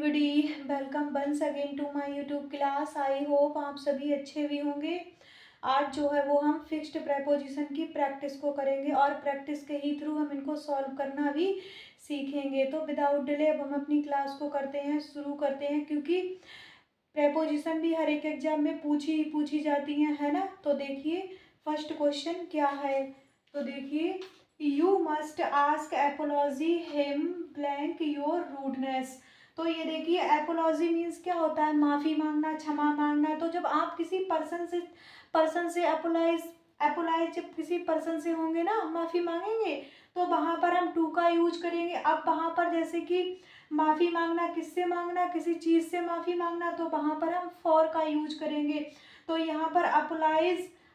Everybody, welcome once again to my YouTube class. I hope आप सभी अच्छे भी होंगे। आज जो है वो हम फिक्स्ड प्रेपोजिशन की प्रैक्टिस को करेंगे और प्रैक्टिस के ही थ्रू हम इनको सॉल्व करना भी सीखेंगे। तो विदाउट डिले अब हम अपनी क्लास को शुरू करते हैं, क्योंकि प्रेपोजिशन भी हर एक एग्जाम में पूछी जाती हैं, है ना। तो देखिए फर्स्ट क्वेश्चन क्या है। तो देखिए, you must ask apiology him blank your rudeness. तो ये देखिए, एपोलॉजी मीन्स क्या होता है, माफ़ी मांगना, क्षमा मांगना। तो जब आप किसी पर्सन से एपोलाइज जब किसी पर्सन से होंगे ना, माफ़ी मांगेंगे, तो वहाँ पर हम टू का यूज करेंगे। अब वहाँ पर जैसे कि माफ़ी मांगना, किससे मांगना, किसी चीज़ से माफ़ी मांगना, तो वहाँ पर हम फॉर का यूज करेंगे। तो यहाँ पर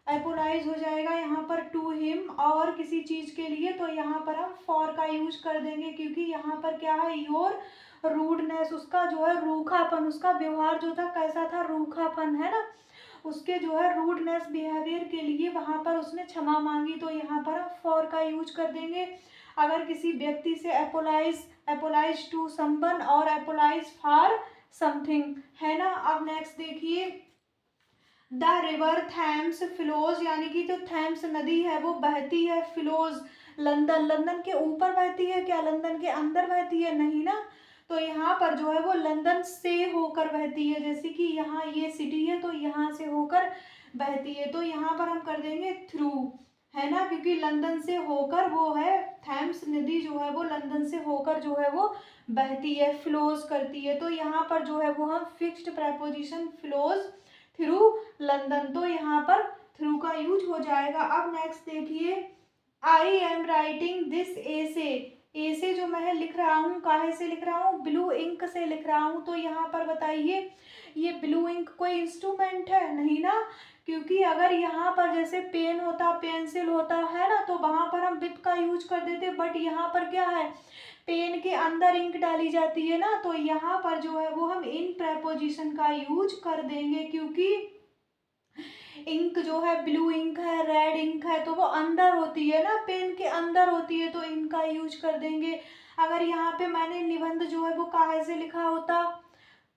एपोलाइज हो जाएगा यहाँ पर टू हिम, और किसी चीज़ के लिए तो यहाँ पर हम फॉर का यूज कर देंगे, क्योंकि यहाँ पर क्या है, योर रूडनेस, उसका जो है रूखापन, उसका व्यवहार जो था कैसा था, रूखापन, है ना। उसके जो है रूडनेस बिहेवियर के लिए वहाँ पर उसने क्षमा मांगी, तो यहाँ पर हम फॉर का यूज कर देंगे। अगर किसी व्यक्ति से एपोलाइज टू समवन और एपोलाइज फॉर समथिंग, है ना। अब नेक्स्ट देखिए, द रिवर थैम्स फ्लोज, यानी कि जो थैम्स नदी है वो बहती है, फ्लोज लंदन के ऊपर बहती है क्या, लंदन के अंदर बहती है, नहीं ना। तो यहाँ पर जो है वो लंदन से होकर बहती है, जैसे कि यहाँ ये सिटी है तो यहाँ से होकर बहती है, तो यहाँ पर हम कर देंगे थ्रू, है ना, क्योंकि लंदन से होकर वो है, थैम्स नदी जो है वो लंदन से होकर जो है वो बहती है, फ्लोज करती है। तो यहाँ पर जो है वो हम fixed preposition flows through London, तो यहाँ पर थ्रू का यूज हो जाएगा। अब नेक्स्ट देखिए, आई एम राइटिंग दिस एसे जो मैं लिख रहा हूँ, काहे से लिख रहा हूँ, ब्लू इंक से लिख रहा हूँ। तो यहाँ पर बताइए, ये ब्लू इंक कोई इंस्ट्रूमेंट है, नहीं ना, क्योंकि अगर यहाँ पर जैसे पेन होता, पेंसिल होता है ना, तो वहाँ पर हम विद का यूज कर देते, बट यहाँ पर क्या है, पेन के अंदर इंक डाली जाती है ना, तो यहाँ पर जो है वो हम इन प्रेपोजिशन का यूज कर देंगे, क्योंकि इंक जो है, ब्लू इंक है, रेड इंक है, तो वो अंदर होती है ना, पेन के अंदर होती है, तो इनका यूज कर देंगे। अगर यहाँ पे मैंने निबंध जो है वो काहे से लिखा होता,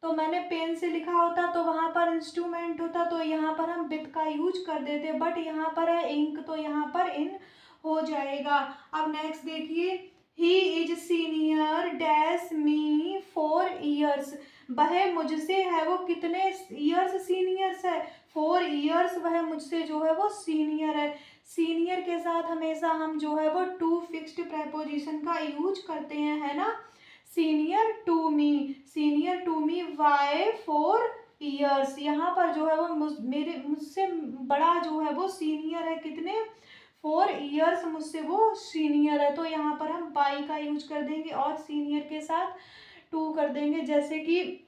तो मैंने पेन से लिखा होता, तो वहाँ पर इंस्ट्रूमेंट होता, तो यहाँ पर हम विद का यूज कर देते, बट यहाँ पर है इंक, तो यहाँ पर इन हो जाएगा। अब नेक्स्ट देखिए, he is senior dash me 4 years, वह मुझसे है वो कितने ईयर्स सीनियर्स है, 4 ईयर्स वह मुझसे जो है वो सीनियर है। सीनियर के साथ हमेशा हम जो है वो टू फिक्स्ड प्रेपोजिशन का यूज करते हैं, है ना। Senior to me by 4 years, यहाँ पर जो है वो मुझसे बड़ा जो है वो सीनियर है, कितने 4 ईयर्स मुझसे वो सीनियर है, तो यहाँ पर हम बाई का यूज कर देंगे और सीनियर के साथ टू कर देंगे, जैसे कि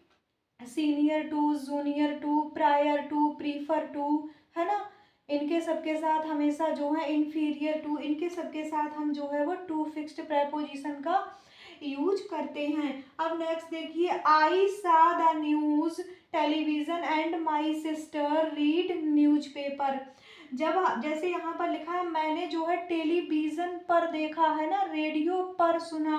senior to, junior to, prior to, prefer to, है ना। इनके सबके साथ हमेशा जो है इन्फीरियर टू, इनके सबके साथ हम जो है वो टू फिक्स्ड प्रेपोजिशन का यूज करते हैं। अब नेक्स्ट देखिए, आई सा the news television and my sister read newspaper. जब जैसे यहाँ पर लिखा है, मैंने जो है टेलीविजन पर देखा, है ना, रेडियो पर सुना,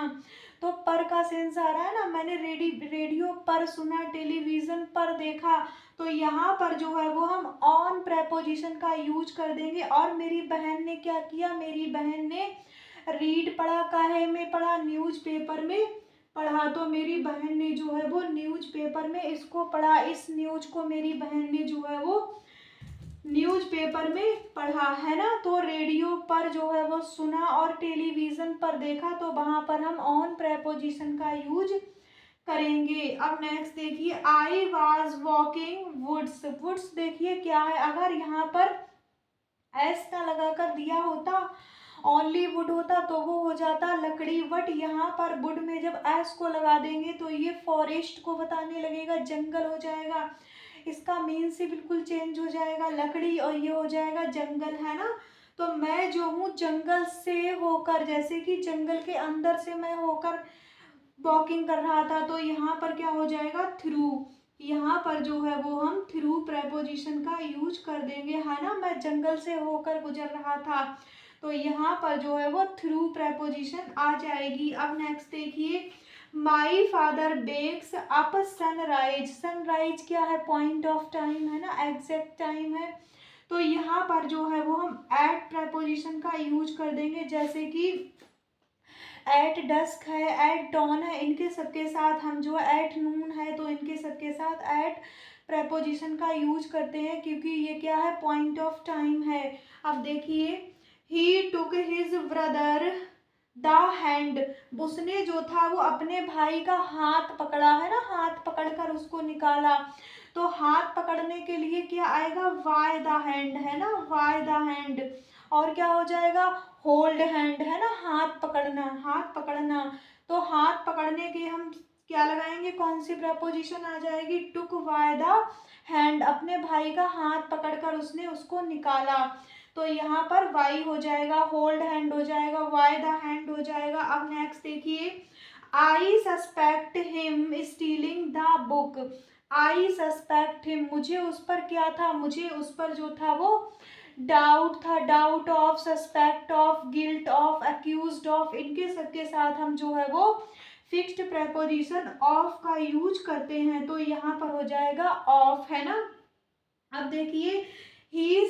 तो पर का सेंस आ रहा है ना, मैंने रेडियो पर सुना, टेलीविजन पर देखा, तो यहाँ पर जो है वो हम ऑन प्रेपोजिशन का यूज कर देंगे। और मेरी बहन ने क्या किया, मेरी बहन ने रीड पढ़ा, काहे में पढ़ा, न्यूज़पेपर में पढ़ा, तो मेरी बहन ने जो है वो न्यूज़पेपर में इसको पढ़ा, इस न्यूज को मेरी बहन ने जो है वो न्यूज़पेपर में पढ़ा, है ना। तो रेडियो पर जो है वो सुना और टेलीविजन पर देखा, तो वहां पर हम ऑन प्रेपोजिशन का यूज करेंगे। अब नेक्स्ट देखिए, I was walking woods. Woods देखिए क्या है, अगर यहाँ पर एस ना लगाकर दिया होता, ओनली वुड होता, तो वो हो जाता लकड़ी, बट यहाँ पर वुड में जब एस को लगा देंगे तो ये फॉरेस्ट को बताने लगेगा, जंगल हो जाएगा, इसका मीन से बिल्कुल चेंज हो जाएगा, लकड़ी, और ये हो जाएगा जंगल, है ना। तो मैं जो हूँ जंगल से होकर, जैसे कि जंगल के अंदर से मैं होकर वॉकिंग कर रहा था, तो यहाँ पर क्या हो जाएगा, थ्रू, यहाँ पर जो है वो हम थ्रू प्रेपोजिशन का यूज कर देंगे, है ना। मैं जंगल से होकर गुजर रहा था, तो यहाँ पर जो है वो थ्रू प्रेपोजिशन आ जाएगी। अब नेक्स्ट देखिए, my father bakes up sunrise. Sunrise क्या है, पॉइंट ऑफ टाइम है ना, एग्जैक्ट टाइम है। तो यहाँ पर जो है वो हम एट प्रपोजिशन का यूज कर देंगे, जैसे कि एट डस्क है, एट डॉन है, इनके सबके साथ हम जो है एट नून है तो इनके सबके साथ एट प्रपोजिशन का यूज करते हैं, क्योंकि ये क्या है, पॉइंट ऑफ टाइम है। अब देखिए, he took his brother the hand, उसने जो था वो अपने भाई का हाथ पकड़ा है ना, हाथ पकड़कर उसको निकाला। तो हाथ पकड़ने के लिए क्या आएगा, वाई द हैंड है ना, वाई द हैंड। और क्या हो जाएगा, होल्ड हैंड है ना, हाथ पकड़ना, हाथ पकड़ना। तो हाथ पकड़ने के हम क्या लगाएंगे, कौन सी प्रपोजिशन आ जाएगी, टुक वाई द हैंड, अपने भाई का हाथ पकड़कर उसने उसको निकाला। तो यहाँ पर वाई हो जाएगा, होल्ड हैंड हो जाएगा, वाई द हैंड हो जाएगा। अब नेक्स्ट देखिए, आई suspect him stealing the book. I suspect him, मुझे उस पर क्या था, मुझे उस पर जो था वो डाउट था, doubt of, suspect of, guilt of, accused of, इनके सबके साथ हम जो है वो फिक्स्ड प्रपोजिशन ऑफ का यूज करते हैं। तो यहाँ पर हो जाएगा ऑफ है ना। अब देखिए, ही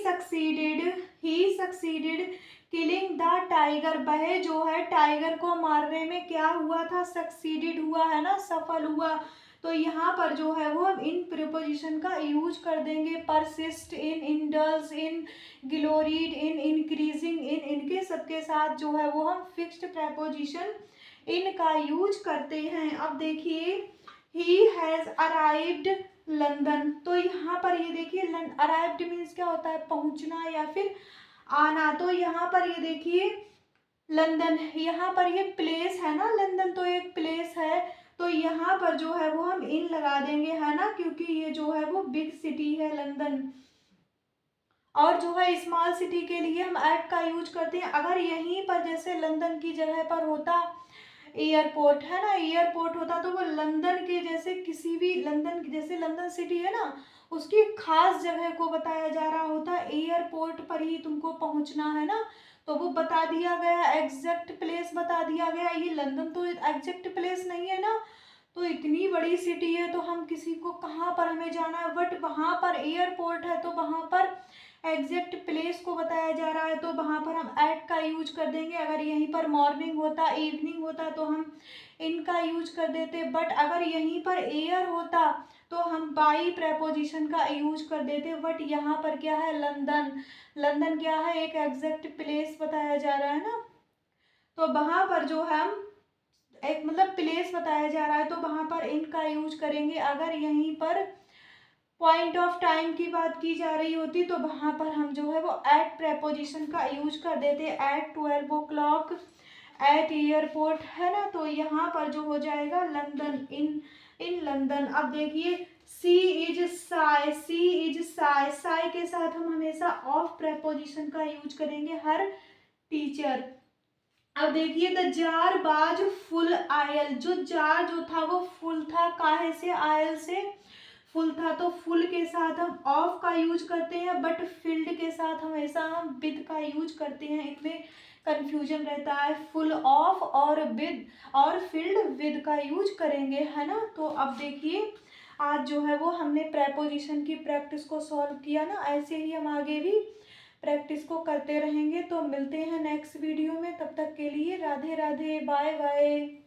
सक्सीडेड किलिंग द टाइगर, वह जो है टाइगर को मारने में क्या हुआ था, सक्सीडेड हुआ है ना, सफल हुआ। तो यहाँ पर जो है वो हम इन प्रीपोजिशन का यूज कर देंगे, persist in, indulge in, gloried in, increasing in, इनके सबके साथ जो है वो हम फिक्स्ड प्रपोजिशन इन का यूज करते हैं। अब देखिए, ही हैज अराइव्ड लंदन, तो यहाँ पर ये देखिए, अराइव्ड मीन्स क्या होता है, पहुंचना या फिर आना। तो यहाँ पर ये देखिए लंदन, यहाँ पर ये प्लेस है ना, लंदन तो एक प्लेस है। तो यहाँ पर जो है वो हम इन लगा देंगे है ना, क्योंकि ये जो है वो बिग सिटी है लंदन। और जो है स्मॉल सिटी के लिए हम एट का यूज करते हैं। अगर यहीं पर जैसे लंदन की जगह पर होता एयरपोर्ट है ना, एयरपोर्ट होता, तो वो लंदन के जैसे किसी भी, लंदन जैसे लंदन सिटी है ना, उसकी खास जगह को बताया जा रहा होता, एयरपोर्ट पर ही तुमको पहुंचना है ना, तो वो बता दिया गया, एग्जैक्ट प्लेस बता दिया गया। ये लंदन तो एग्जैक्ट प्लेस नहीं है ना, तो इतनी बड़ी सिटी है तो हम किसी को कहाँ पर हमें जाना है, बट वहाँ पर एयरपोर्ट है तो वहाँ पर एग्जैक्ट प्लेस को बताया जा रहा है, तो वहाँ पर हम एट का यूज कर देंगे। अगर यहीं पर मॉर्निंग होता, इवनिंग होता, तो हम इनका यूज कर देते, बट अगर यहीं पर एयर होता तो हम बाई प्रपोजिशन का यूज कर देते। बट यहाँ पर क्या है, लंदन, लंदन क्या है, एक एग्जैक्ट प्लेस बताया जा रहा है ना, तो वहाँ पर जो हम एक मतलब प्लेस बताया जा रहा है, तो वहाँ पर इनका यूज करेंगे। अगर यहीं पर पॉइंट ऑफ टाइम की बात की जा रही होती तो वहाँ पर हम जो है वो एट प्रपोजिशन का यूज कर देते, एट 12 o'clock, एट एयरपोर्ट है ना। तो यहाँ पर जो हो जाएगा लंदन, इन लंदन। अब देखिए, see is sigh, see is sigh, sigh के साथ हम हमेशा ऑफ प्रपोजिशन का यूज करेंगे, हर टीचर। अब देखिए, द जार बाज फुल आयल, जो जार जो था वो फुल था, काहे से, आयल से फुल था। तो फुल के साथ हम ऑफ का यूज करते हैं, बट फील्ड के साथ हमेशा हम विद का यूज करते हैं, इसमें कंफ्यूजन रहता है, फुल ऑफ और विद, और फील्ड विद का यूज करेंगे है ना। तो अब देखिए, आज जो है वो हमने प्रेपोजिशन की प्रैक्टिस को सॉल्व किया ना, ऐसे ही हम आगे भी प्रैक्टिस को करते रहेंगे। तो मिलते हैं नेक्स्ट वीडियो में, तब तक के लिए राधे राधे, बाय बाय।